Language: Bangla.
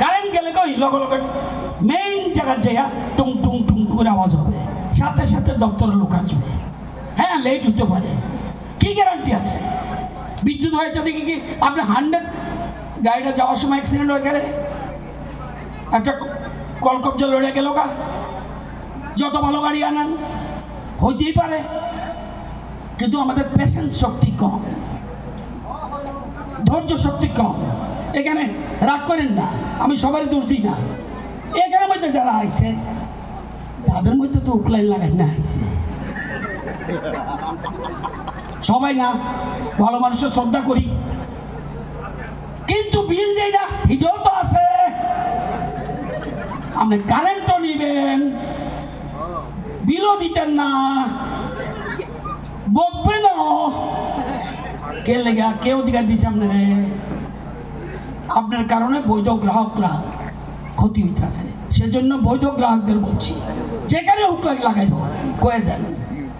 কারেন্ট গেলে কই লগে লগে মেইন জায়গার যাইয়া টুং টুং টুং করে আওয়াজ হবে, সাথে সাথে দপ্তরের লোক আসবে। হ্যাঁ, লেট হতে পারে, কি গ্যারান্টি আছে? বিদ্যুৎ হয়েছে দেখি কি আপনি 100 গাড়িটা যাওয়ার সময় অ্যাক্সিডেন্ট হয়ে গেলে একটা কলকবজা লড়ে গেল গা, যত ভালো গাড়ি আনান হইতেই পারে, কিন্তু আমাদের পেশেন্স শক্তি কম, ধৈর্য শক্তি কম। এখানে রাগ করেন না, আমি সবারই দোষ দিই না। এখানে মধ্যে যারা আইছে তাদের মধ্যে তো উকলাই লাগাই না আইছে সবাই না, ভালো মানুষের শ্রদ্ধা করি, কিন্তু বিল দেয় না, ভিডিও তো আছে। আপনি কারেন্টও নিবেন, বিলও দিতেন না, বকবেন কে লেগা, কে অধিকার দিচ্ছে আপনারে? আপনার কারণে বৈধ গ্রাহকরা ক্ষতি হইতেছে, সেজন্য বৈধ গ্রাহকদের বলছি যেখানে হুক লাগাইব কয়ে দেন।